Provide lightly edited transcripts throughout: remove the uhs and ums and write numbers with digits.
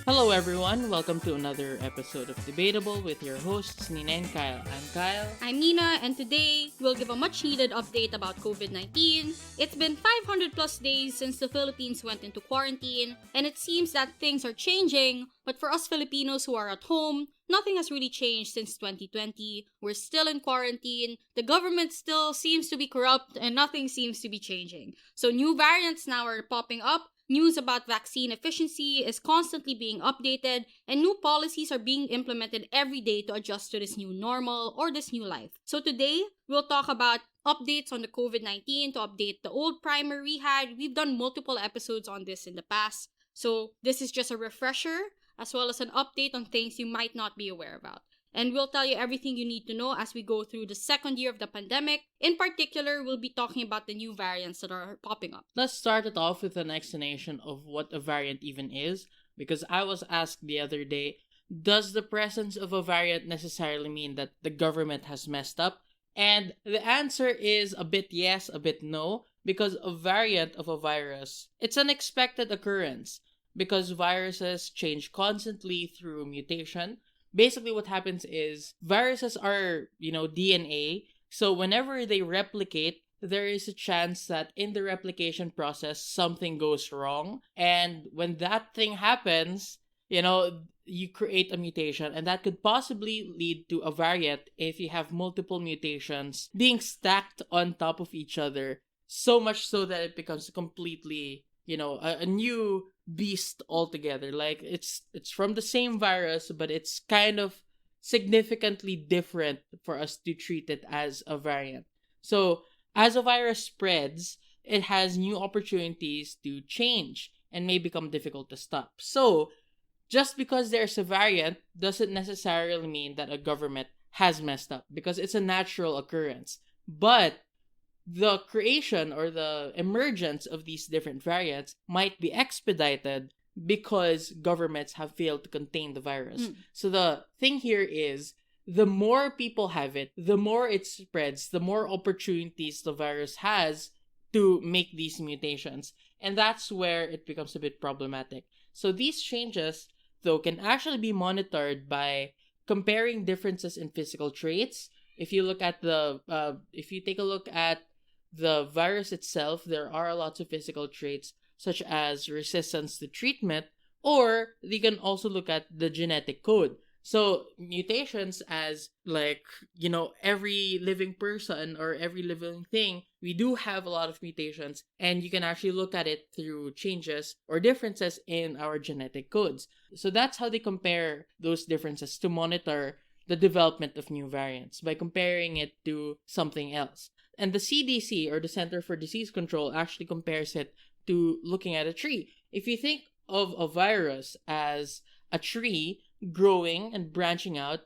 Hello, everyone. Welcome to another episode of Debatable with your hosts, Nina and Kyle. I'm Kyle. I'm Nina, and today we'll give a much needed update about COVID-19. It's been 500 plus days since the Philippines went into quarantine, and it seems that things are changing, but for us Filipinos who are at home, nothing has really changed since 2020. We're still in quarantine, the government still seems to be corrupt, and nothing seems to be changing. So new variants now are popping up. News about vaccine efficiency is constantly being updated, and new policies are being implemented every day to adjust to this new normal or this new life. So today, we'll talk about updates on the COVID-19 to update the old primer we had. We've done multiple episodes on this in the past, so this is just a refresher as well as an update on things you might not be aware about. And we'll tell you everything you need to know as we go through the second year of the pandemic. In particular, we'll be talking about the new variants that are popping up. Let's start it off with an explanation of what a variant even is, because I was asked the other day, does the presence of a variant necessarily mean that the government has messed up? And the answer is a bit yes, a bit no, because a variant of a virus, it's an expected occurrence, because viruses change constantly through mutation. Basically, what happens is viruses are, DNA. So whenever they replicate, there is a chance that in the replication process, something goes wrong. And when that thing happens, you create a mutation. And that could possibly lead to a variant if you have multiple mutations being stacked on top of each other. So much so that it becomes completely, a new beast altogether. Like it's from the same virus, but it's kind of significantly different for us to treat it as a variant. So as a virus spreads, it has new opportunities to change and may become difficult to stop. So just because there's a variant doesn't necessarily mean that a government has messed up, because it's a natural occurrence. But the creation or the emergence of these different variants might be expedited because governments have failed to contain the virus. So the thing here is, the more people have it, the more it spreads, the more opportunities the virus has to make these mutations. And that's where it becomes a bit problematic. So these changes, though, can actually be monitored by comparing differences in physical traits. If you take a look at the virus itself, there are lots of physical traits such as resistance to treatment, or you can also look at the genetic code. So mutations, as every living person or every living thing, we do have a lot of mutations, and you can actually look at it through changes or differences in our genetic codes. So that's how they compare those differences to monitor the development of new variants, by comparing it to something else. And the CDC, or the Center for Disease Control, actually compares it to looking at a tree. If you think of a virus as a tree growing and branching out,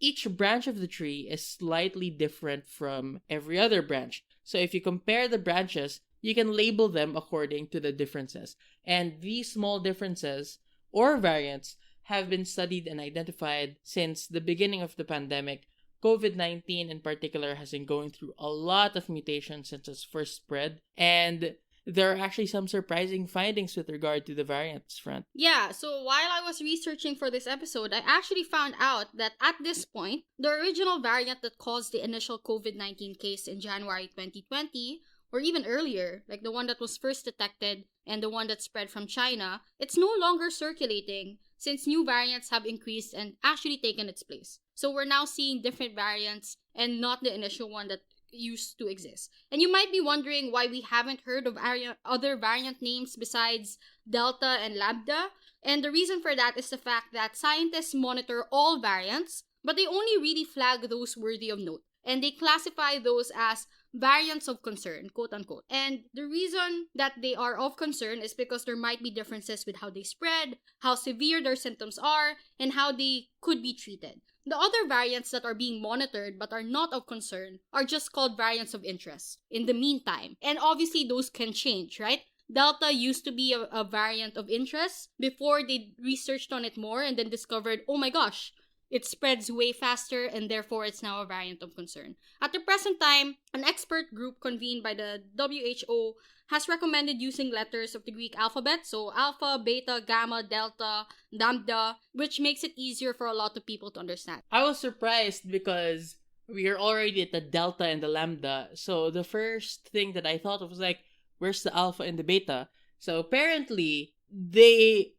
each branch of the tree is slightly different from every other branch. So if you compare the branches, you can label them according to the differences. And these small differences or variants have been studied and identified since the beginning of the pandemic. COVID-19 in particular has been going through a lot of mutations since its first spread, and there are actually some surprising findings with regard to the variants front. Yeah, so while I was researching for this episode, I actually found out that at this point, the original variant that caused the initial COVID-19 case in January 2020, or even earlier, like the one that was first detected and the one that spread from China, it's no longer circulating since new variants have increased and actually taken its place. So we're now seeing different variants and not the initial one that used to exist. And you might be wondering why we haven't heard of other variant names besides Delta and Lambda. And the reason for that is the fact that scientists monitor all variants, but they only really flag those worthy of note. And they classify those as variants of concern, quote unquote. And the reason that they are of concern is because there might be differences with how they spread, how severe their symptoms are, and how they could be treated. The other variants that are being monitored but are not of concern are just called variants of interest in the meantime. And obviously those can change, right? Delta used to be a variant of interest before they researched on it more and then discovered, oh my gosh, It spreads way faster, and therefore it's now a variant of concern. At the present time, an expert group convened by the WHO has recommended using letters of the Greek alphabet, so alpha, beta, gamma, delta, lambda, which makes it easier for a lot of people to understand. I was surprised because we are already at the delta and the lambda. So the first thing that I thought of was like, where's the alpha and the beta? So apparently they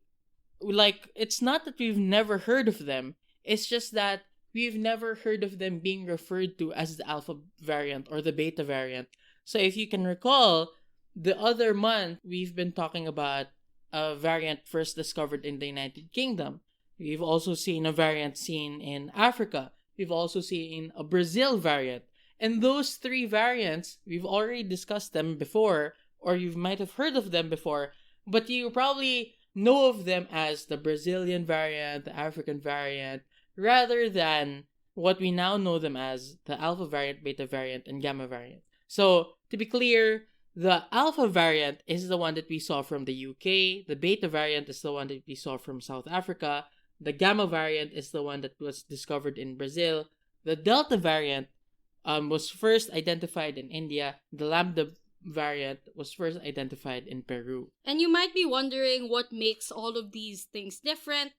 it's not that we've never heard of them. It's just that we've never heard of them being referred to as the alpha variant or the beta variant. So if you can recall, the other month we've been talking about a variant first discovered in the United Kingdom. We've also seen a variant seen in Africa. We've also seen a Brazil variant. And those three variants, we've already discussed them before, or you might have heard of them before, but you probably know of them as the Brazilian variant, the African variant, rather than what we now know them as the alpha variant, beta variant, and gamma variant. So, to be clear, the alpha variant is the one that we saw from the UK, the beta variant is the one that we saw from South Africa, the gamma variant is the one that was discovered in Brazil, the delta variant was first identified in India, the lambda variant was first identified in Peru. And you might be wondering what makes all of these things different.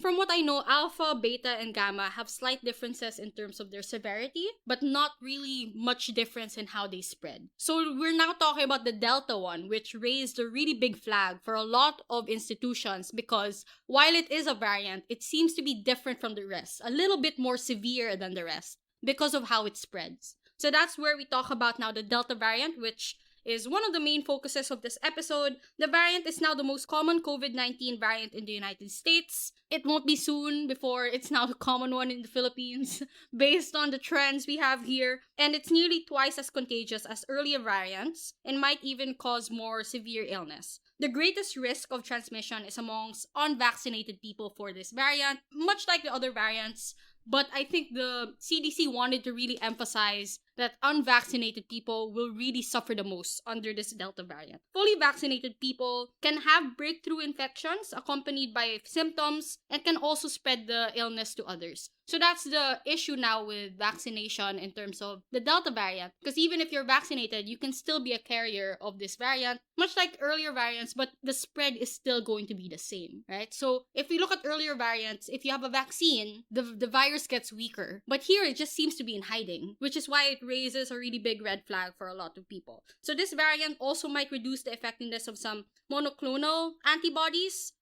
From what I know, alpha, beta, and gamma have slight differences in terms of their severity, but not really much difference in how they spread. So we're now talking about the delta one, which raised a really big flag for a lot of institutions because while it is a variant, it seems to be different from the rest, a little bit more severe than the rest because of how it spreads. So that's where we talk about now the delta variant, which is one of the main focuses of this episode. The variant is now the most common COVID-19 variant in the United States. It won't be soon before it's now the common one in the Philippines, based on the trends we have here. And it's nearly twice as contagious as earlier variants and might even cause more severe illness. The greatest risk of transmission is amongst unvaccinated people for this variant, much like the other variants. But I think the CDC wanted to really emphasize that unvaccinated people will really suffer the most under this Delta variant. Fully vaccinated people can have breakthrough infections accompanied by symptoms and can also spread the illness to others. So that's the issue now with vaccination in terms of the Delta variant. Because even if you're vaccinated, you can still be a carrier of this variant, much like earlier variants, but the spread is still going to be the same, right? So if we look at earlier variants, if you have a vaccine, the virus gets weaker. But here, it just seems to be in hiding, which is why it raises a really big red flag for a lot of people. So this variant also might reduce the effectiveness of some monoclonal antibodies,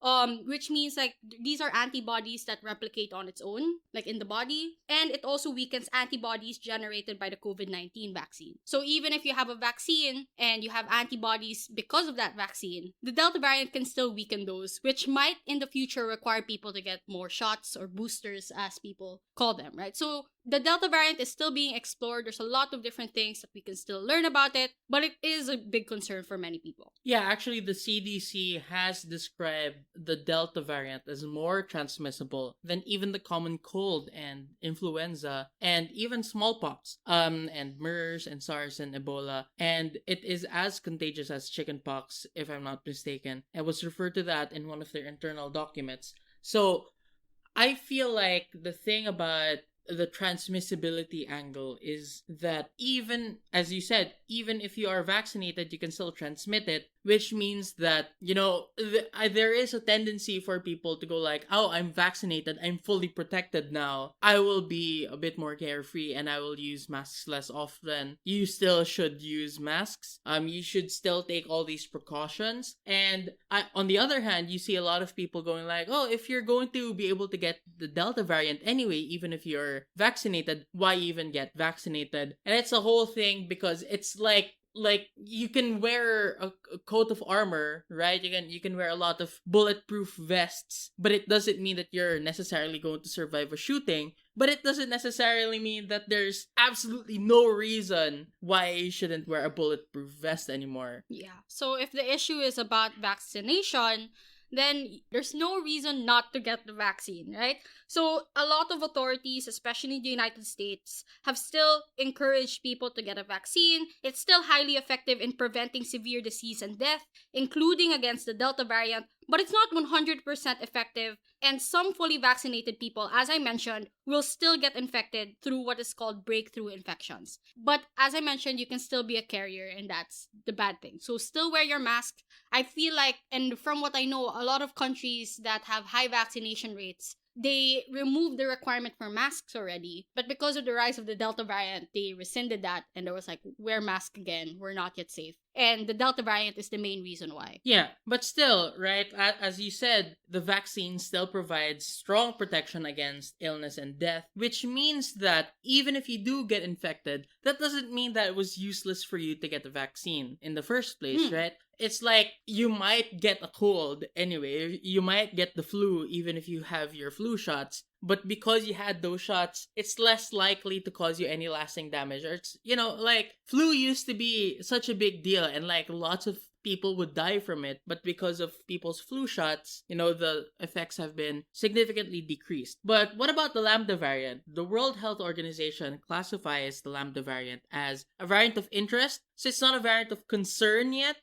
which means like these are antibodies that replicate on its own, like in the body, and it also weakens antibodies generated by the COVID-19 vaccine. So even if you have a vaccine and you have antibodies because of that vaccine, the Delta variant can still weaken those, which might in the future require people to get more shots or boosters, as people call them, right? So the Delta variant is still being explored. There's a lot of different things that we can still learn about it, but it is a big concern for many people. Yeah, actually, the CDC has described the Delta variant as more transmissible than even the common cold and influenza and even smallpox, and MERS and SARS and Ebola, and it is as contagious as chickenpox, if I'm not mistaken. It was referred to that in one of their internal documents. So I feel like the thing about the transmissibility angle is that even, as you said, even if you are vaccinated, you can still transmit it, which means that, there is a tendency for people to go like, oh, I'm vaccinated, I'm fully protected now, I will be a bit more carefree and I will use masks less often. You still should use masks. You should still take all these precautions. And on the other hand, you see a lot of people going like, oh, if you're going to be able to get the Delta variant anyway, even if you're vaccinated, why even get vaccinated? And it's a whole thing because it's like you can wear a coat of armor, right? You can wear a lot of bulletproof vests, but it doesn't mean that you're necessarily going to survive a shooting. But it doesn't necessarily mean that there's absolutely no reason why you shouldn't wear a bulletproof vest anymore. Yeah. So if the issue is about vaccination, then there's no reason not to get the vaccine, right? So a lot of authorities, especially in the United States, have still encouraged people to get a vaccine. It's still highly effective in preventing severe disease and death, including against the Delta variant, but it's not 100% effective, and some fully vaccinated people, as I mentioned, will still get infected through what is called breakthrough infections. But as I mentioned, you can still be a carrier, and that's the bad thing. So still wear your mask. I feel like, and from what I know, a lot of countries that have high vaccination rates, they removed the requirement for masks already. But because of the rise of the Delta variant, they rescinded that, and there was like, wear mask again, we're not yet safe. And the Delta variant is the main reason why. Yeah, but still, right, as you said, the vaccine still provides strong protection against illness and death, which means that even if you do get infected, that doesn't mean that it was useless for you to get the vaccine in the first place, right? It's like you might get a cold anyway. You might get the flu even if you have your flu shots. But because you had those shots, it's less likely to cause you any lasting damage. Or it's, like flu used to be such a big deal and like lots of people would die from it. But because of people's flu shots, the effects have been significantly decreased. But what about the Lambda variant? The World Health Organization classifies the Lambda variant as a variant of interest. So it's not a variant of concern yet.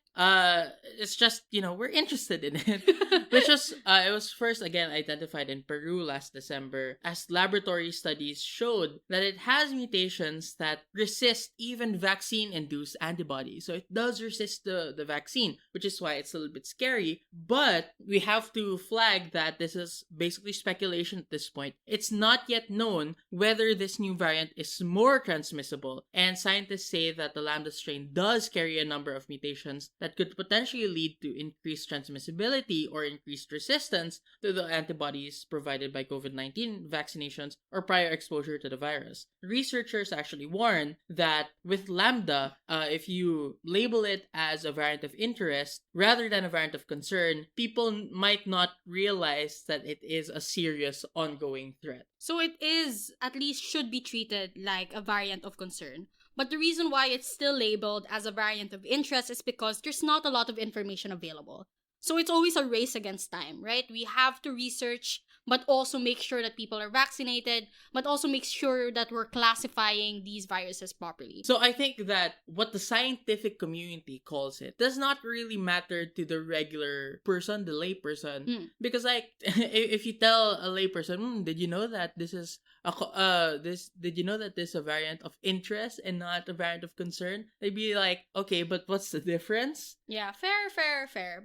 It's just, we're interested in it. It was first again identified in Peru last December as laboratory studies showed that it has mutations that resist even vaccine-induced antibodies. So it does resist the vaccine, which is why it's a little bit scary. But we have to flag that this is basically speculation at this point. It's not yet known whether this new variant is more transmissible, and scientists say that the Lambda strain does carry a number of mutations that could potentially lead to increased transmissibility or increased resistance to the antibodies provided by COVID-19 vaccinations or prior exposure to the virus. Researchers actually warn that with Lambda, if you label it as a variant of interest rather than a variant of concern, people might not realize that it is a serious ongoing threat. So it is, at least should be treated like a variant of concern. But the reason why it's still labeled as a variant of interest is because there's not a lot of information available. So it's always a race against time, right? We have to research, but also make sure that people are vaccinated, but also make sure that we're classifying these viruses properly. So I think that what the scientific community calls it does not really matter to the regular person, the lay person, because like if you tell a lay person, did you know that this is did you know that this is a variant of interest and not a variant of concern? They'd be like, okay, but what's the difference? Yeah, fair.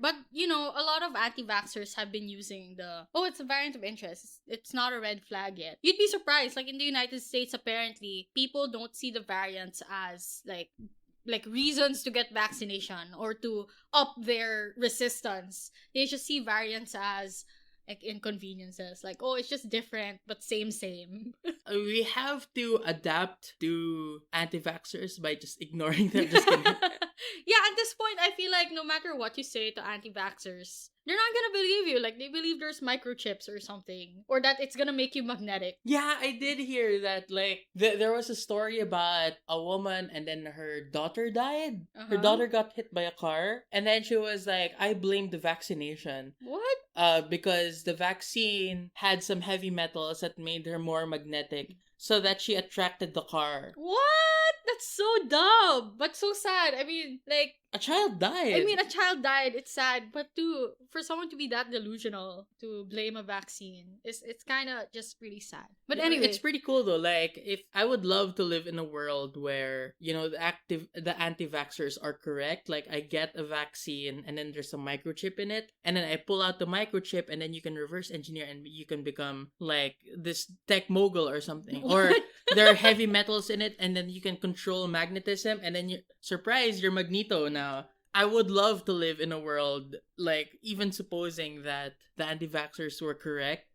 But, a lot of anti-vaxxers have been using it's a variant of interest. It's not a red flag yet. You'd be surprised. Like, in the United States, apparently, people don't see the variants as, like reasons to get vaccination or to up their resistance. They just see variants as like inconveniences, like, it's just different but same. We have to adapt to anti-vaxxers by just ignoring them. Just kidding. Yeah, at this point I feel like no matter what you say to anti-vaxxers, they're not gonna believe you. Like, they believe there's microchips or something, or that it's gonna make you magnetic. Yeah, I did hear that. Like, there was a story about a woman and then her daughter died. Her daughter got hit by a car, and then she was like, I blame the vaccination. What? Because the vaccine had some heavy metals that made her more magnetic, so that she attracted the car. What? That's so dumb, but so sad. I mean, like, a child died. A child died. It's sad, but for someone to be that delusional to blame a vaccine, it's kind of just really sad. But anyway, it's pretty cool though. Like, if I would love to live in a world where the anti-vaxxers are correct. Like, I get a vaccine and then there's a microchip in it, and then I pull out the microchip, and then you can reverse engineer and you can become like this tech mogul or something. Or there are heavy metals in it, and then you can control magnetism, and then you're Magneto now. I would love to live in a world, like, even supposing that the anti-vaxxers were correct.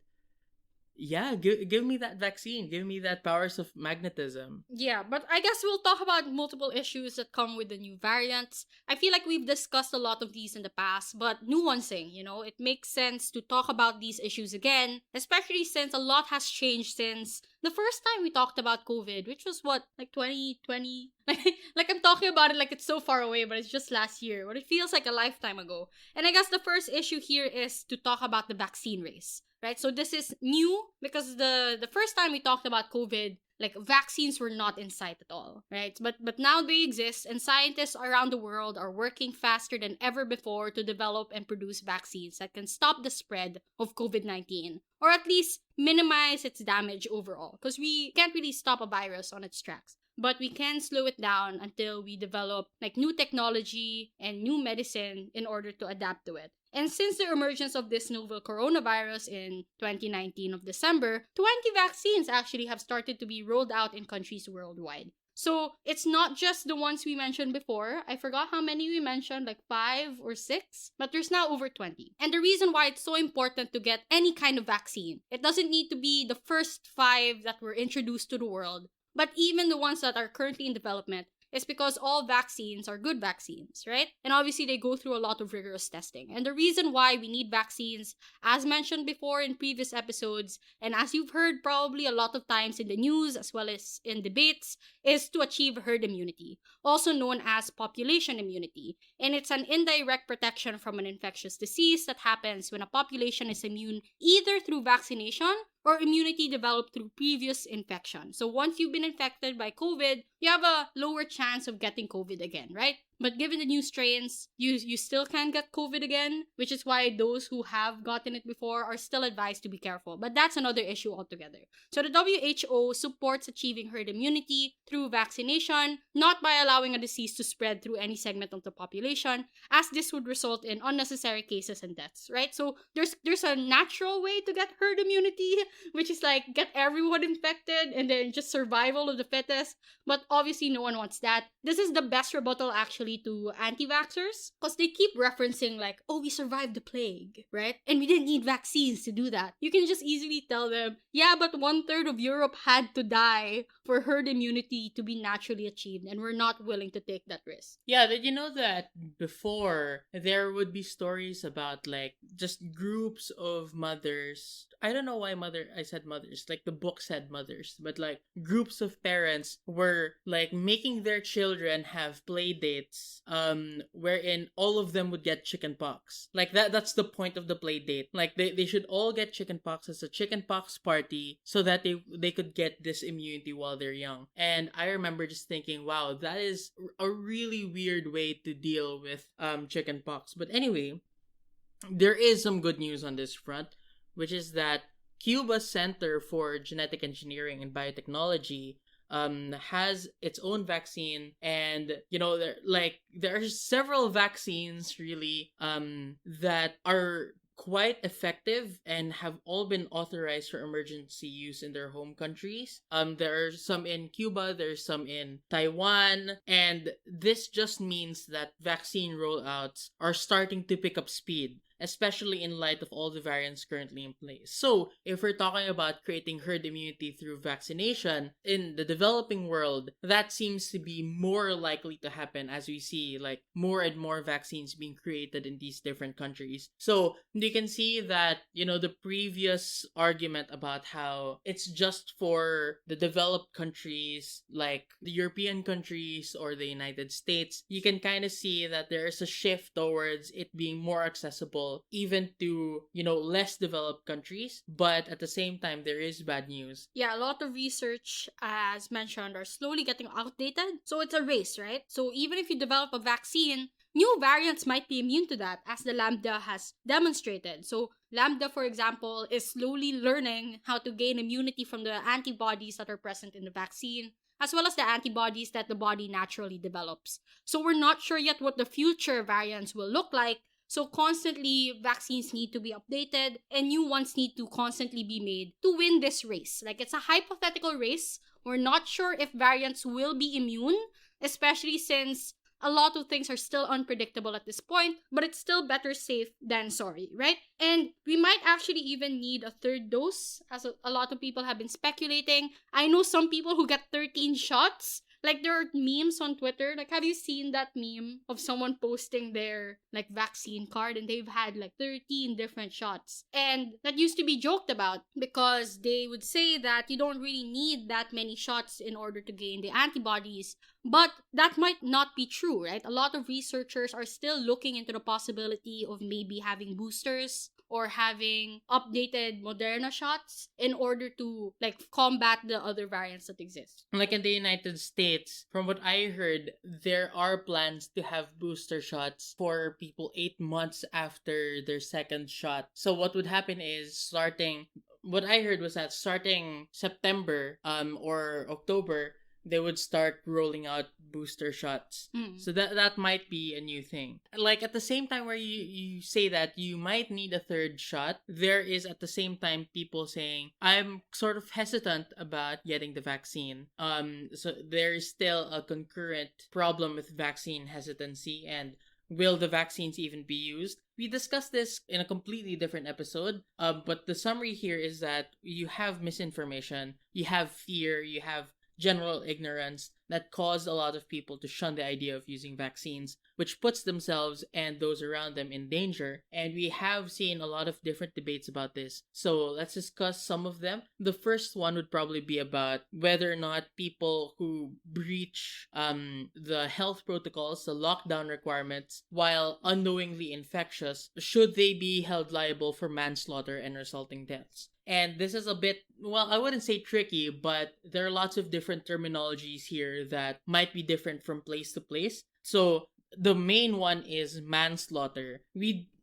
Yeah, give me that vaccine. Give me that powers of magnetism. Yeah, but I guess we'll talk about multiple issues that come with the new variants. I feel like we've discussed a lot of these in the past, but nuancing, it makes sense to talk about these issues again, especially since a lot has changed since the first time we talked about COVID, which was what, like 2020? Like, I'm talking about it like it's so far away, but it's just last year, but it feels like a lifetime ago. And I guess the first issue here is to talk about the vaccine race. Right, so this is new because the first time we talked about COVID, like vaccines were not in sight at all, right? But now they exist, and scientists around the world are working faster than ever before to develop and produce vaccines that can stop the spread of COVID-19, or at least minimize its damage overall, because we can't really stop a virus on its tracks, but we can slow it down until we develop like new technology and new medicine in order to adapt to it. And since the emergence of this novel coronavirus in 2019 of December, 20 vaccines actually have started to be rolled out in countries worldwide. So it's not just the ones we mentioned before. I forgot how many we mentioned, like 5 or 6, but there's now over 20. And the reason why it's so important to get any kind of vaccine, it doesn't need to be the first 5 that were introduced to the world, but even the ones that are currently in development, is because all vaccines are good vaccines, right? And obviously they go through a lot of rigorous testing. And the reason why we need vaccines, as mentioned before in previous episodes, and as you've heard probably a lot of times in the news as well as in debates, is to achieve herd immunity, also known as population immunity. And it's an indirect protection from an infectious disease that happens when a population is immune either through vaccination or immunity developed through previous infection. So once you've been infected by COVID, you have a lower chance of getting COVID again, right? But given the new strains, you still can get COVID again, which is why those who have gotten it before are still advised to be careful. But that's another issue altogether. So the WHO supports achieving herd immunity through vaccination, not by allowing a disease to spread through any segment of the population, as this would result in unnecessary cases and deaths, right? So there's a natural way to get herd immunity, which is like get everyone infected and then just survival of the fittest. But obviously no one wants that. This is the best rebuttal actually to anti-vaxxers, because they keep referencing like, oh, we survived the plague, right? And we didn't need vaccines to do that. You can just easily tell them, yeah, but 1/3 of Europe had to die for herd immunity to be naturally achieved, and we're not willing to take that risk. Yeah, did you know that before there would be stories about like just groups of mothers? I don't know why I said mothers, like the book said mothers, but like groups of parents were like making their children have play dates wherein all of them would get chicken pox. Like that's the point of the play date. Like they should all get chicken pox as a chicken pox party so that they could get this immunity while they're young. And I remember just thinking, wow, that is a really weird way to deal with chicken pox. But anyway, there is some good news on this front, which is that Cuba's Center for Genetic Engineering and Biotechnology has its own vaccine, and there are several vaccines really that are quite effective and have all been authorized for emergency use in their home countries. There are some in Cuba, there's some in Taiwan, and this just means that vaccine rollouts are starting to pick up speed, especially in light of all the variants currently in place. So, if we're talking about creating herd immunity through vaccination in the developing world, that seems to be more likely to happen as we see like more and more vaccines being created in these different countries. So, you can see that, the previous argument about how it's just for the developed countries like the European countries or the United States, you can kind of see that there is a shift towards it being more accessible even to, less developed countries. But at the same time, there is bad news. Yeah, a lot of research, as mentioned, are slowly getting outdated. So it's a race, right? So even if you develop a vaccine, new variants might be immune to that, as the Lambda has demonstrated. So Lambda, for example, is slowly learning how to gain immunity from the antibodies that are present in the vaccine, as well as the antibodies that the body naturally develops. So we're not sure yet what the future variants will look like. So constantly, vaccines need to be updated and new ones need to constantly be made to win this race. Like, it's a hypothetical race. We're not sure if variants will be immune, especially since a lot of things are still unpredictable at this point, but it's still better safe than sorry, right? And we might actually even need a third dose, as a lot of people have been speculating. I know some people who get 13 shots. Like, there are memes on Twitter. Like, have you seen that meme of someone posting their, like, vaccine card and they've had, like, 13 different shots? And that used to be joked about because they would say that you don't really need that many shots in order to gain the antibodies. But that might not be true, right? A lot of researchers are still looking into the possibility of maybe having boosters or having updated Moderna shots in order to like combat the other variants that exist. Like in the United States, from what I heard, there are plans to have booster shots for people 8 months after their second shot. So what would happen is what I heard was that starting September or October, they would start rolling out booster shots. So that might be a new thing. Like at the same time where you say that you might need a third shot, there is at the same time people saying, I'm sort of hesitant about getting the vaccine. So there is still a concurrent problem with vaccine hesitancy, and will the vaccines even be used? We discussed this in a completely different episode, but the summary here is that you have misinformation, you have fear, you have general ignorance that caused a lot of people to shun the idea of using vaccines, which puts themselves and those around them in danger. And we have seen a lot of different debates about this. So let's discuss some of them. The first one would probably be about whether or not people who breach the health protocols, the lockdown requirements, while unknowingly infectious, should they be held liable for manslaughter and resulting deaths? And this is a bit, well, I wouldn't say tricky, but there are lots of different terminologies here that might be different from place to place. So the main one is manslaughter.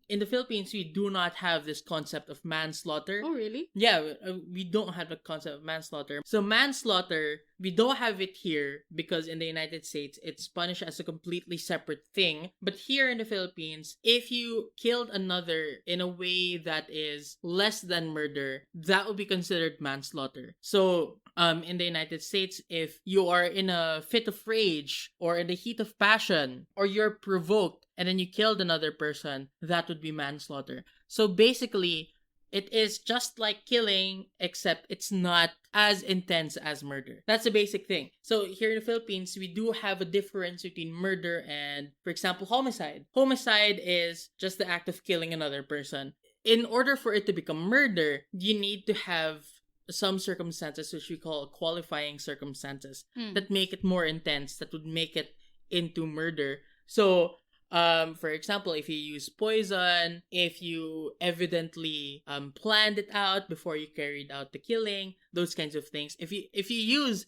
In the Philippines, we do not have this concept of manslaughter. Oh, really? Yeah, we don't have the concept of manslaughter. So manslaughter, we don't have it here because in the United States, it's punished as a completely separate thing. But here in the Philippines, if you killed another in a way that is less than murder, that would be considered manslaughter. So in the United States, if you are in a fit of rage or in the heat of passion or you're provoked and then you killed another person, that would be manslaughter. So basically, it is just like killing, except it's not as intense as murder. That's the basic thing. So here in the Philippines, we do have a difference between murder and, for example, homicide. Homicide is just the act of killing another person. In order for it to become murder, you need to have some circumstances, which we call qualifying circumstances, that make it more intense, that would make it into murder. So for example, if you use poison, if you evidently planned it out before you carried out the killing, those kinds of things. If you use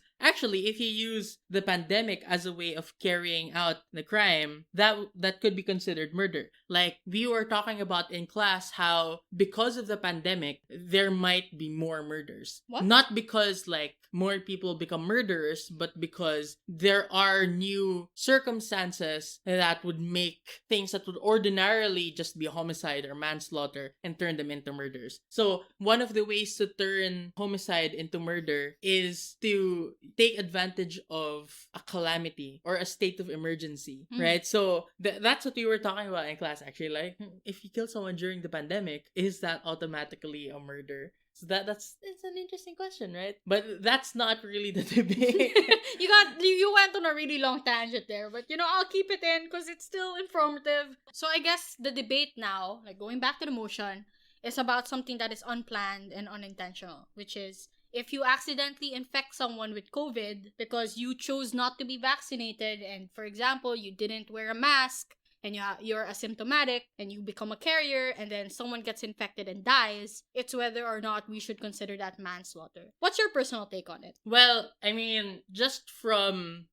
the pandemic as a way of carrying out the crime, that could be considered murder. Like we were talking about in class how because of the pandemic there might be more murders. What? Not because like more people become murderers, but because there are new circumstances that would make things that would ordinarily just be homicide or manslaughter and turn them into murders. So one of the ways to turn homicide into murder is to take advantage of a calamity or a state of emergency, right? So that's what we were talking about in class actually. Like, if you kill someone during the pandemic, is that automatically a murder? So it's an interesting question, right? But that's not really the debate. You went on a really long tangent there, but I'll keep it in because it's still informative. So I guess the debate now, like going back to the motion, is about something that is unplanned and unintentional, which is if you accidentally infect someone with COVID because you chose not to be vaccinated and, for example, you didn't wear a mask and you're asymptomatic and you become a carrier and then someone gets infected and dies, it's whether or not we should consider that manslaughter. What's your personal take on it? Well, I mean, just from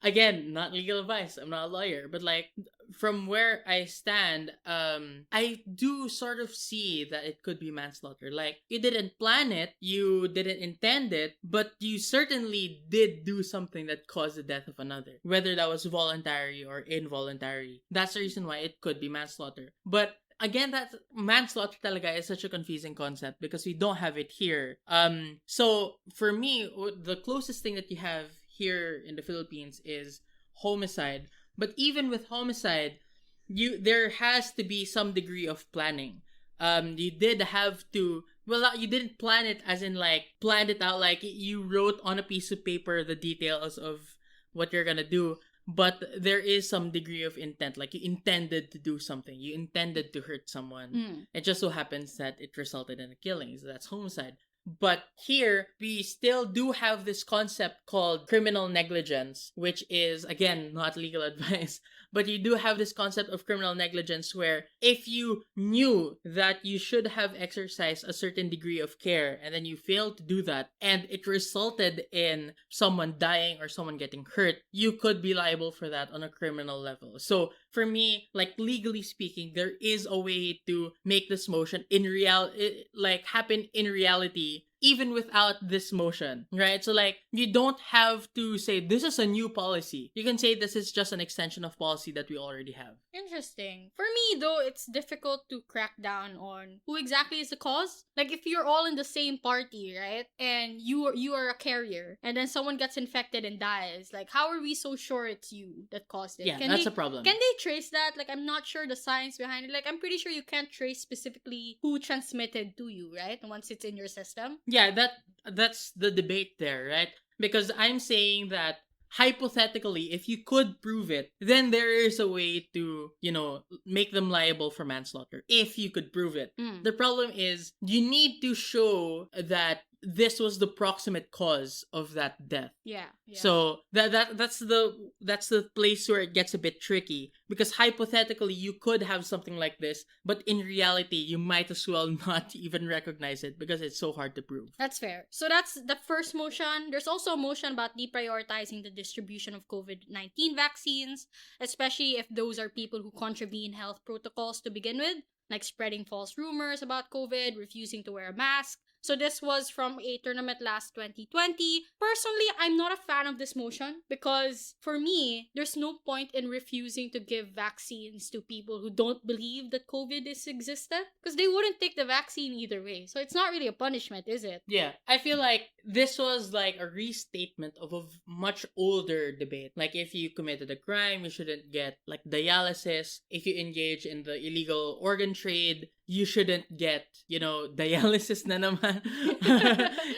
again, not legal advice, I'm not a lawyer, but like from where I stand, I do sort of see that it could be manslaughter. Like, you didn't plan it, you didn't intend it, but you certainly did do something that caused the death of another, whether that was voluntary or involuntary. That's the reason why it could be manslaughter. But again, that manslaughter talaga is such a confusing concept because we don't have it here. So for me, the closest thing that you have here in the Philippines is homicide. But even with homicide, there has to be some degree of planning. You did have to, well, you didn't plan it as in like planned it out, like you wrote on a piece of paper the details of what you're gonna do. But there is some degree of intent, like you intended to do something, you intended to hurt someone. It just so happens that it resulted in a killing, so that's homicide. But here, we still do have this concept called criminal negligence, which is, again, not legal advice, but you do have this concept of criminal negligence where if you knew that you should have exercised a certain degree of care and then you failed to do that and it resulted in someone dying or someone getting hurt, you could be liable for that on a criminal level. So for me, like legally speaking, there is a way to make this motion happen in reality even without this motion, right? So like you don't have to say this is a new policy. You can say this is just an extension of policy that we already have. Interesting. For me, though, it's difficult to crack down on who exactly is the cause. Like, if you're all in the same party, right, and you are a carrier, and then someone gets infected and dies, like, how are we so sure it's you that caused it? Yeah, that's a problem. Can they trace that? Like, I'm not sure the science behind it. Like, I'm pretty sure you can't trace specifically who transmitted to you, right? Once it's in your system. Yeah, that's the debate there, right? Because I'm saying that hypothetically, if you could prove it, then there is a way to, make them liable for manslaughter. If you could prove it. Mm. The problem is you need to show that this was the proximate cause of that death. Yeah. So that's the place where it gets a bit tricky, because hypothetically you could have something like this, but in reality you might as well not even recognize it because it's so hard to prove. That's fair. So that's the first motion. There's also a motion about deprioritizing the distribution of COVID-19 vaccines, especially if those are people who contravene health protocols to begin with, like spreading false rumors about COVID, refusing to wear a mask. So this was from a tournament last 2020. Personally, I'm not a fan of this motion because for me, there's no point in refusing to give vaccines to people who don't believe that COVID is existent because they wouldn't take the vaccine either way. So it's not really a punishment, is it? Yeah, I feel like this was like a restatement of a much older debate. Like if you committed a crime, you shouldn't get like dialysis. If you engage in the illegal organ trade, you shouldn't get, dialysis na naman.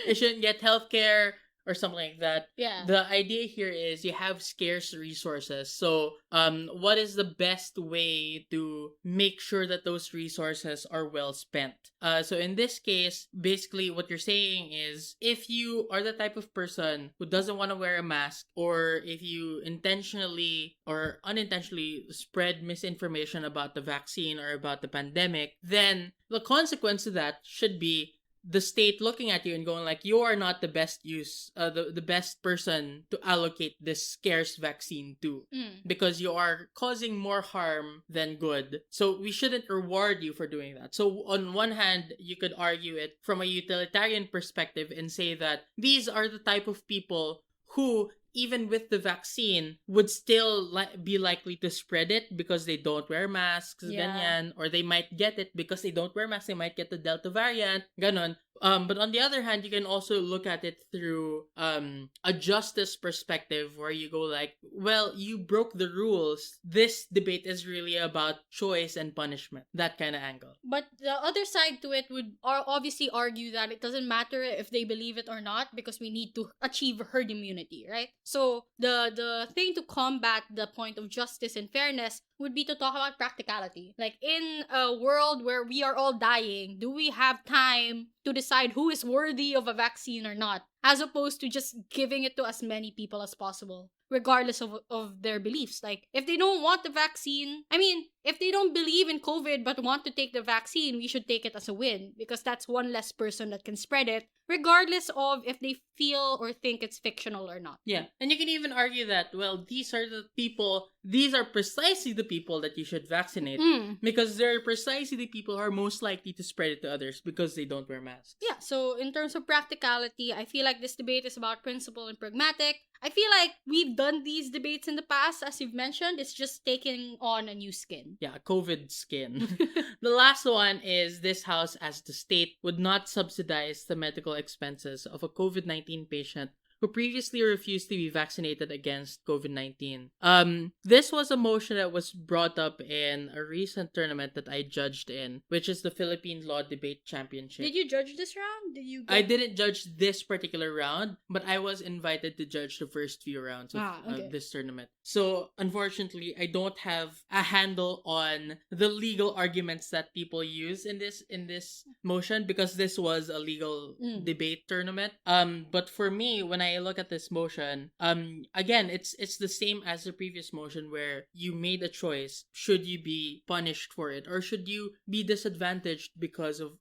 You shouldn't get healthcare or something like that. Yeah. The idea here is you have scarce resources. So, what is the best way to make sure that those resources are well spent? So in this case, basically what you're saying is if you are the type of person who doesn't want to wear a mask, or if you intentionally or unintentionally spread misinformation about the vaccine or about the pandemic, then the consequence of that should be the state looking at you and going like, you are not the best the best person to allocate this scarce vaccine to, because you are causing more harm than good. So we shouldn't reward you for doing that. So on one hand, you could argue it from a utilitarian perspective and say that these are the type of people who, even with the vaccine, would still be likely to spread it because they don't wear masks, ganyan, or they might get it because they don't wear masks, they might get the Delta variant, ganon. But on the other hand, you can also look at it through a justice perspective where you go like, well, you broke the rules. This debate is really about choice and punishment, that kind of angle. But the other side to it would obviously argue that it doesn't matter if they believe it or not because we need to achieve herd immunity, right? So the thing to combat the point of justice and fairness would be to talk about practicality. Like, in a world where we are all dying, do we have time to decide who is worthy of a vaccine or not, as opposed to just giving it to as many people as possible, regardless of their beliefs? Like, if they don't want the vaccine, if they don't believe in COVID but want to take the vaccine, we should take it as a win because that's one less person that can spread it, regardless of if they feel or think it's fictional or not. Yeah, and you can even argue that, well, these are precisely the people that you should vaccinate because they're precisely the people who are most likely to spread it to others because they don't wear masks. Yeah, so in terms of practicality, I feel like this debate is about principle and pragmatic. I feel like we've done these debates in the past, as you've mentioned. It's just taking on a new skin. Yeah, COVID skin. The last one is this house, as the state, would not subsidize the medical expenses of a COVID-19 patient who previously refused to be vaccinated against COVID-19. This was a motion that was brought up in a recent tournament that I judged in, which is the Philippine Law Debate Championship. Did you judge this round? I didn't judge this particular round, but I was invited to judge the first few rounds of this tournament. So, unfortunately, I don't have a handle on the legal arguments that people use in this motion, because this was a legal debate tournament. But for me, when I look at this motion, again, it's the same as the previous motion where you made a choice. Should you be punished for it, or should you be disadvantaged because of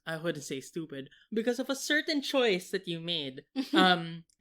I wouldn't say stupid, because of a certain choice that you made.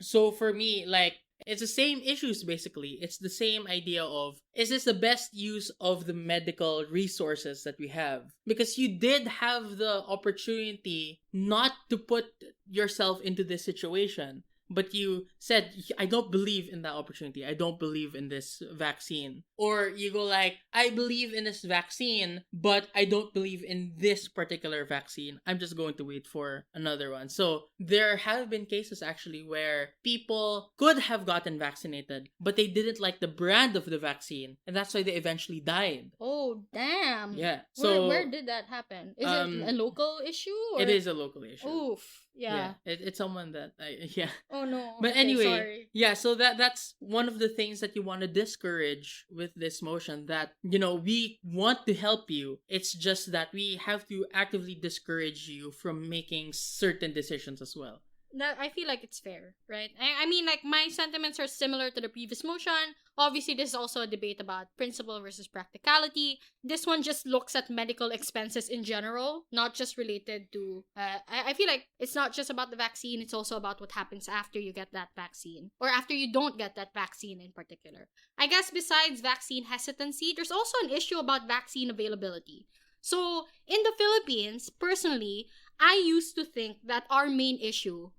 So for me, like, it's the same issues basically. It's the same idea of, is this the best use of the medical resources that we have? Because you did have the opportunity not to put yourself into this situation, but you said, I don't believe in that opportunity. I don't believe in this vaccine. Or you go like, I believe in this vaccine, but I don't believe in this particular vaccine. I'm just going to wait for another one. So there have been cases actually where people could have gotten vaccinated, but they didn't like the brand of the vaccine. And that's why they eventually died. Oh, damn. Yeah. So where did that happen? Is it a local issue? Or? It is a local issue. Oof. Yeah. It's someone that yeah. Oh no. But okay, anyway, sorry. yeah, so that's one of the things that you want to discourage with this motion, that, we want to help you. It's just that we have to actively discourage you from making certain decisions as well. That I feel like it's fair, right? I mean, like, my sentiments are similar to the previous motion. Obviously, this is also a debate about principle versus practicality. This one just looks at medical expenses in general, not just related to... I feel like it's not just about the vaccine, it's also about what happens after you get that vaccine, or after you don't get that vaccine in particular. I guess besides vaccine hesitancy, there's also an issue about vaccine availability. So, in the Philippines, personally, I used to think that our main issue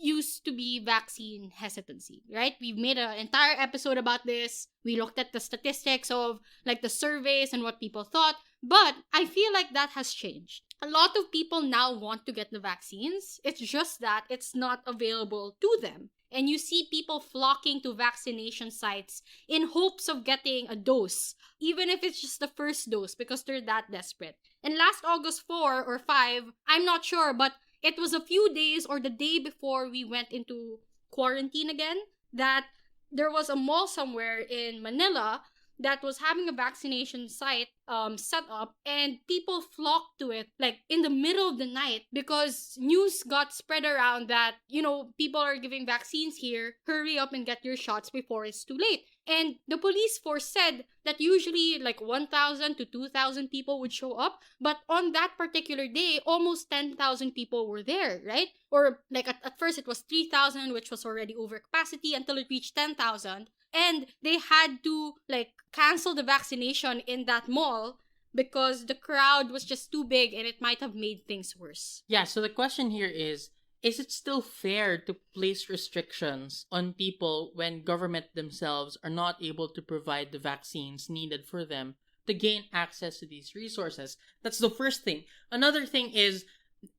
used to be vaccine hesitancy, right? We've made an entire episode about this. We looked at the statistics of, like, the surveys and what people thought, but I feel like that has changed. A lot of people now want to get the vaccines. It's just that it's not available to them. And you see people flocking to vaccination sites in hopes of getting a dose, even if it's just the first dose, because they're that desperate. And last August 4 or 5, I'm not sure, but it was a few days or the day before we went into quarantine again, that there was a mall somewhere in Manila that was having a vaccination site set up, and people flocked to it like in the middle of the night because news got spread around that, people are giving vaccines here, hurry up and get your shots before it's too late. And the police force said that usually like 1,000 to 2,000 people would show up, but on that particular day, almost 10,000 people were there, right? Or like at first it was 3,000, which was already over capacity, until it reached 10,000. And they had to like cancel the vaccination in that mall because the crowd was just too big and it might have made things worse. Yeah, so the question here is it still fair to place restrictions on people when government themselves are not able to provide the vaccines needed for them to gain access to these resources? That's the first thing. Another thing is,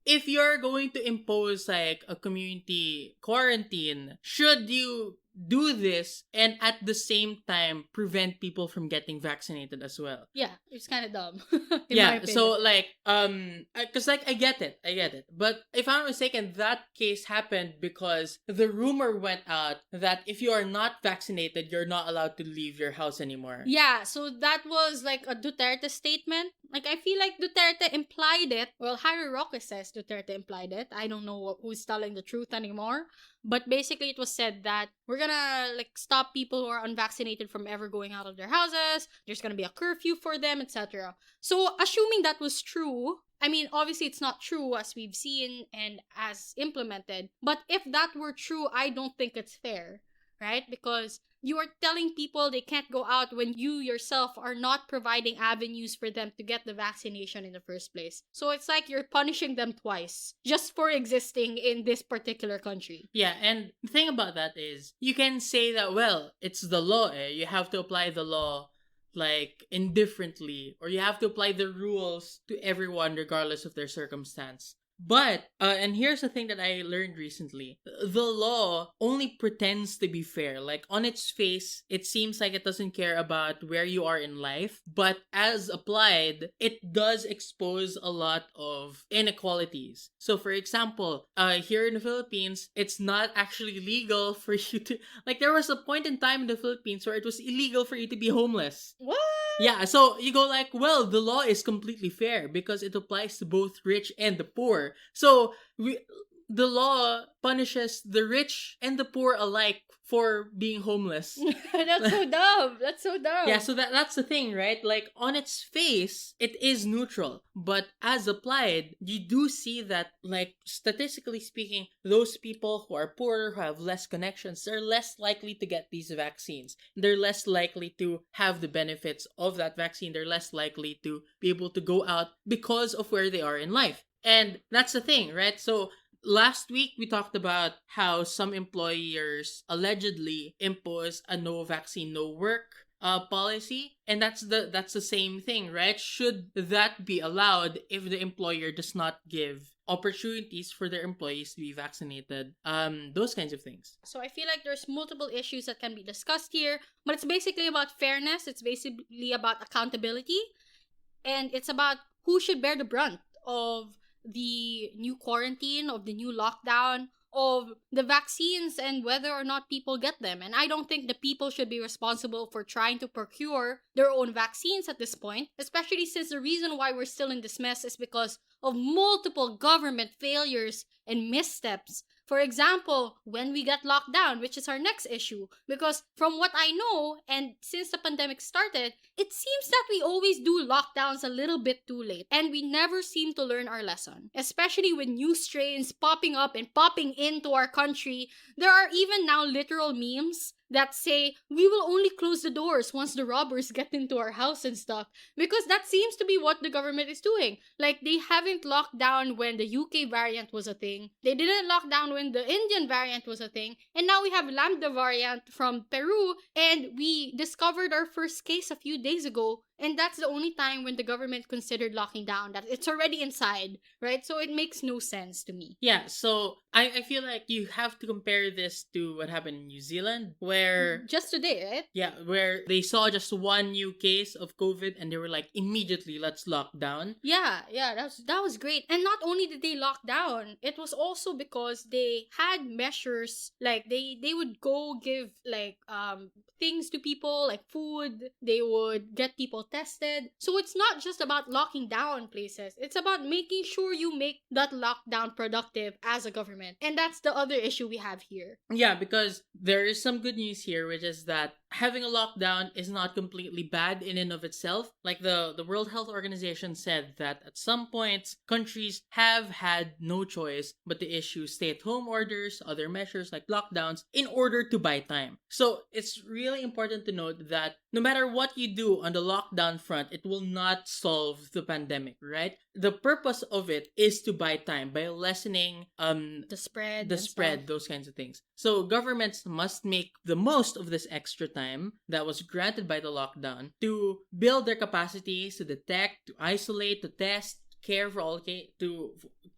if you're going to impose like a community quarantine, should you do this and at the same time prevent people from getting vaccinated as well? Yeah, it's kind of dumb. Yeah, so like because like I get it, but if I'm not mistaken, that case happened because the rumor went out that if you are not vaccinated, you're not allowed to leave your house anymore. Yeah, so that was like a Duterte statement. Like, I feel like Duterte implied it. Well, Harry Roque says Duterte implied it. I don't know who's telling the truth anymore. But basically, it was said that we're gonna like stop people who are unvaccinated from ever going out of their houses. There's gonna be a curfew for them, etc. So, assuming that was true, I mean, obviously it's not true as we've seen and as implemented. But if that were true, I don't think it's fair, right? Because you are telling people they can't go out when you yourself are not providing avenues for them to get the vaccination in the first place. So it's like you're punishing them twice just for existing in this particular country. Yeah, and the thing about that is, you can say that, well, it's the law, you have to apply the law like indifferently, or you have to apply the rules to everyone regardless of their circumstance. But, and here's the thing that I learned recently. The law only pretends to be fair. Like, on its face, it seems like it doesn't care about where you are in life. But as applied, it does expose a lot of inequalities. So, for example, here in the Philippines, it's not actually legal for you to, like, there was a point in time in the Philippines where it was illegal for you to be homeless. What? Yeah, so you go like, well, the law is completely fair because it applies to both rich and the poor. So the law punishes the rich and the poor alike for being homeless. That's so dumb. That's so dumb. Yeah, so that's the thing, right? Like, on its face, it is neutral. But as applied, you do see that, like, statistically speaking, those people who are poorer, who have less connections, they're less likely to get these vaccines. They're less likely to have the benefits of that vaccine. They're less likely to be able to go out because of where they are in life. And that's the thing, right? So last week, we talked about how some employers allegedly impose a no vaccine, no work policy, and that's the same thing, right? Should that be allowed if the employer does not give opportunities for their employees to be vaccinated? Those kinds of things. So I feel like there's multiple issues that can be discussed here, but it's basically about fairness, it's basically about accountability, and it's about who should bear the brunt of the new quarantine, of the new lockdown, of the vaccines, and whether or not people get them. And I don't think the people should be responsible for trying to procure their own vaccines at this point, especially since the reason why we're still in this mess is because of multiple government failures and missteps. For example, when we get locked down, which is our next issue, because from what I know, and since the pandemic started, it seems that we always do lockdowns a little bit too late, and we never seem to learn our lesson. Especially with new strains popping up and popping into our country, there are even now literal memes that say we will only close the doors once the robbers get into our house and stuff, because that seems to be what the government is doing. Like, they haven't locked down when the UK variant was a thing, they didn't lock down when the Indian variant was a thing, and now we have Lambda variant from Peru, and we discovered our first case a few days ago, and that's the only time when the government considered locking down, that it's already inside, right? So it makes no sense to me. Yeah, so I feel like you have to compare this to what happened in New Zealand, where Just today, right? yeah, where they saw just one new case of COVID and they were like, immediately, let's lock down. Yeah, that was great. And not only did they lock down, it was also because they had measures, like they would go give like things to people, like food, they would get people tested. So it's not just about locking down places, it's about making sure you make that lockdown productive as a government. And that's the other issue we have here. Yeah, because there is some good news here, which is that having a lockdown is not completely bad in and of itself. Like the World Health Organization said that at some points, countries have had no choice but to issue stay-at-home orders, other measures like lockdowns, in order to buy time. So it's really important to note that no matter what you do on the lockdown front, it will not solve the pandemic, right? The purpose of it is to buy time by lessening The spread. the and spread, stuff. those kinds of things. So governments must make the most of this extra time that was granted by the lockdown to build their capacities to detect, to isolate, to test, care for all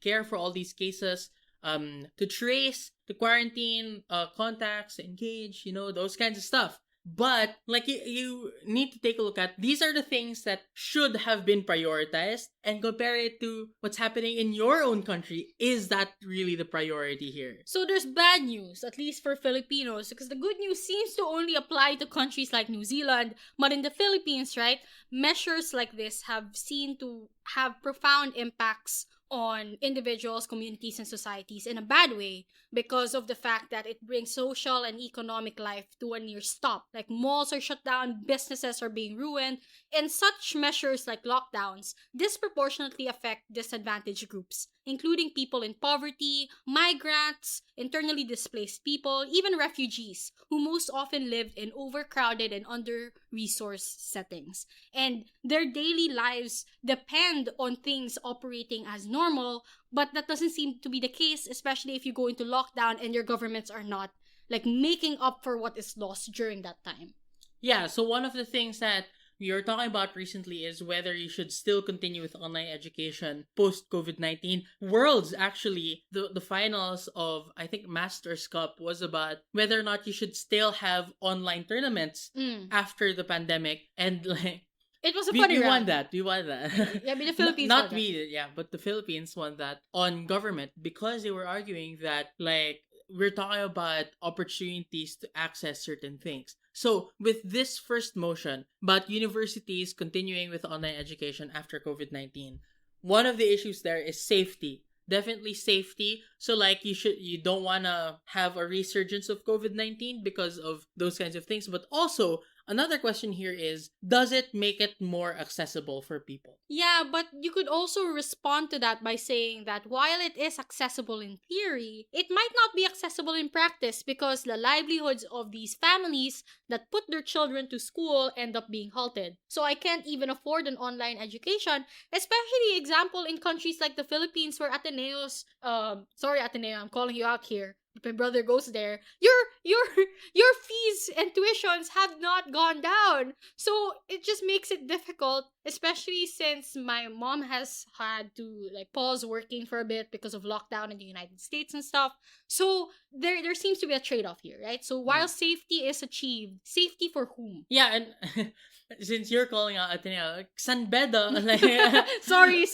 care for all these cases, to trace, to quarantine, contacts, to engage, those kinds of stuff. But like you need to take a look at, these are the things that should have been prioritized and compare it to what's happening in your own country. Is that really the priority here? So there's bad news, at least for Filipinos, because the good news seems to only apply to countries like New Zealand, but in the Philippines, right, measures like this have seen to have profound impacts on individuals, communities, and societies in a bad way because of the fact that it brings social and economic life to a near stop. Like, malls are shut down, businesses are being ruined, and such measures like lockdowns disproportionately affect disadvantaged groups, including people in poverty, migrants, internally displaced people, even refugees, who most often lived in overcrowded and under-resourced settings. And their daily lives depend on things operating as normal, but that doesn't seem to be the case, especially if you go into lockdown and your governments are not like making up for what is lost during that time. Yeah, so one of the things that you're talking about recently is whether you should still continue with online education post COVID-19. Worlds, actually, the finals of, I think, Masters Cup was about whether or not you should still have online tournaments after the pandemic. And like, It was a we, funny we won round. that. We won that. Yeah, I mean, the Philippines Not won that. we, yeah, but the Philippines won that on government because they were arguing that, like, we're talking about opportunities to access certain things. So, with this first motion about universities continuing with online education after COVID-19, one of the issues there is safety. Definitely safety. So, like, you don't want to have a resurgence of COVID-19 because of those kinds of things. But also, another question here is, does it make it more accessible for people? Yeah, but you could also respond to that by saying that while it is accessible in theory, it might not be accessible in practice because the livelihoods of these families that put their children to school end up being halted. So I can't even afford an online education, especially example in countries like the Philippines where Ateneos, sorry Ateneo, I'm calling you out here. If my brother goes there, your fees and tuitions have not gone down. So it just makes it difficult, especially since my mom has had to like pause working for a bit because of lockdown in the United States and stuff. So there seems to be a trade-off here, right? So while safety is achieved, safety for whom? Yeah, and since you're calling out Ateneo, like, San Beda, like, sorry.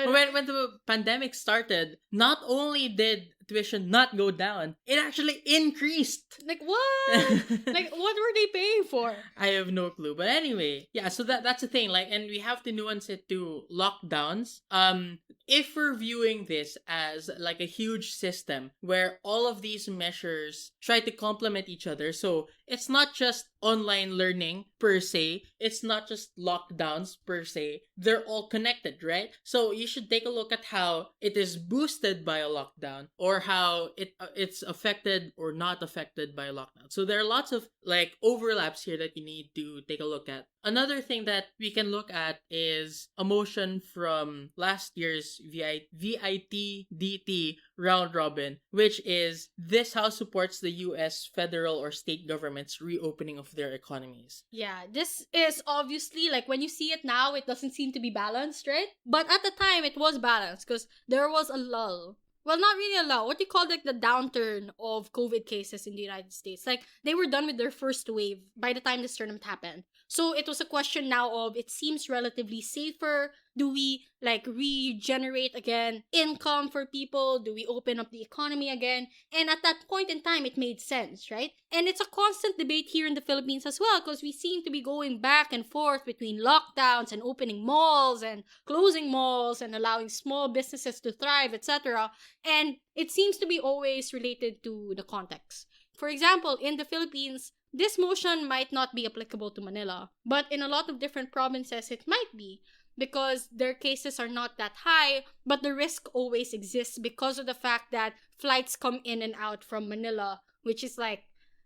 when the pandemic started, not only did tuition not go down, it actually increased. Like what? Like what were they paying for? I have no clue. But anyway, yeah, so that's the thing. Like, and we have to nuance it to lockdowns. If we're viewing this as like a huge system where all of these measures try to complement each other, so it's not just online learning per se, it's not just lockdowns per se, they're all connected, right? So you should take a look at how it is boosted by a lockdown or how it's affected or not affected by a lockdown. So there are lots of like overlaps here that you need to take a look at. Another thing that we can look at is a motion from last year's VIT-DT round robin, which is this house supports the US federal or state government's reopening of their economies. Yeah, this is obviously like when you see it now, it doesn't seem to be balanced, right? But at the time, it was balanced because there was a lull. Well, not really a lull. What do you call like the downturn of COVID cases in the United States? Like they were done with their first wave by the time this tournament happened. So it was a question now of it seems relatively safer. Do we like regenerate again income for people? Do we open up the economy again? And at that point in time, it made sense, right? And it's a constant debate here in the Philippines as well because we seem to be going back and forth between lockdowns and opening malls and closing malls and allowing small businesses to thrive, etc. And it seems to be always related to the context. For example, in the Philippines, this motion might not be applicable to Manila, but in a lot of different provinces, it might be because their cases are not that high, but the risk always exists because of the fact that flights come in and out from Manila, which is like,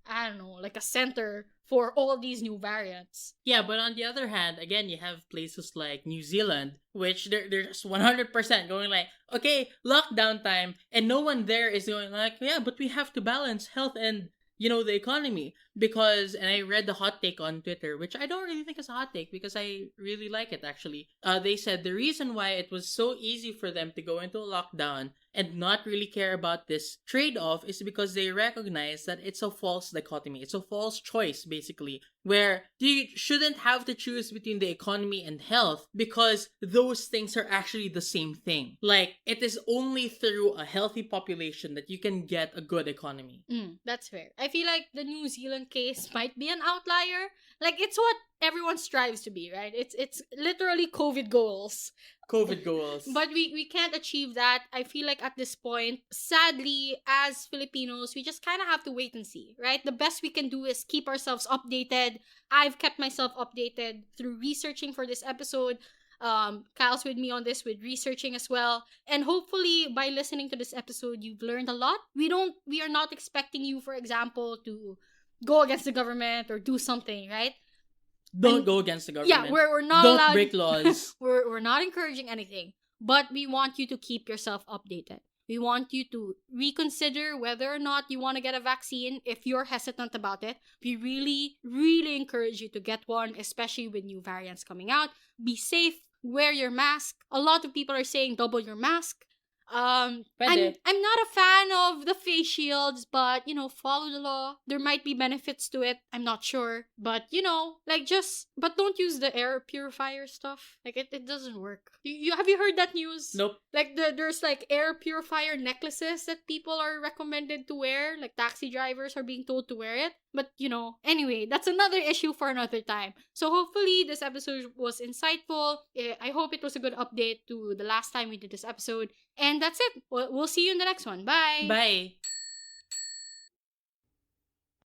I don't know, like a center for all these new variants. Yeah, but on the other hand, again, you have places like New Zealand, which they're just 100% going like, okay, lockdown time, and no one there is going like, yeah, but we have to balance health and the economy. Because, and I read the hot take on Twitter, which I don't really think is a hot take because I really like it actually. They said the reason why it was so easy for them to go into a lockdown and not really care about this trade-off is because they recognize that it's a false dichotomy. It's a false choice, basically, where you shouldn't have to choose between the economy and health because those things are actually the same thing. Like, it is only through a healthy population that you can get a good economy. That's fair. I feel like the New Zealand case might be an outlier. Like, it's what everyone strives to be, right? It's literally COVID goals. COVID goals. But we can't achieve that. I feel like at this point, sadly, as Filipinos, we just kind of have to wait and see, right? The best we can do is keep ourselves updated. I've kept myself updated through researching for this episode. Kyle's with me on this with researching as well. And hopefully by listening to this episode, you've learned a lot. We are not expecting you, for example, to go against the government or do something, right? Don't go against the government. Yeah, we're not Don't allowed. break laws. we're not encouraging anything, but we want you to keep yourself updated. We want you to reconsider whether or not you want to get a vaccine if you're hesitant about it. We really, really encourage you to get one, especially with new variants coming out. Be safe, wear your mask. A lot of people are saying double your mask. I'm not a fan of the face shields, but follow the law. There might be benefits to it. I'm not sure, but but don't use the air purifier stuff. Like it doesn't work. You have you heard that news? Nope. Like there's like air purifier necklaces that people are recommended to wear. Like taxi drivers are being told to wear it. But anyway, that's another issue for another time. So hopefully this episode was insightful. I hope it was a good update to the last time we did this episode. And that's it. We'll see you in the next one. Bye. Bye.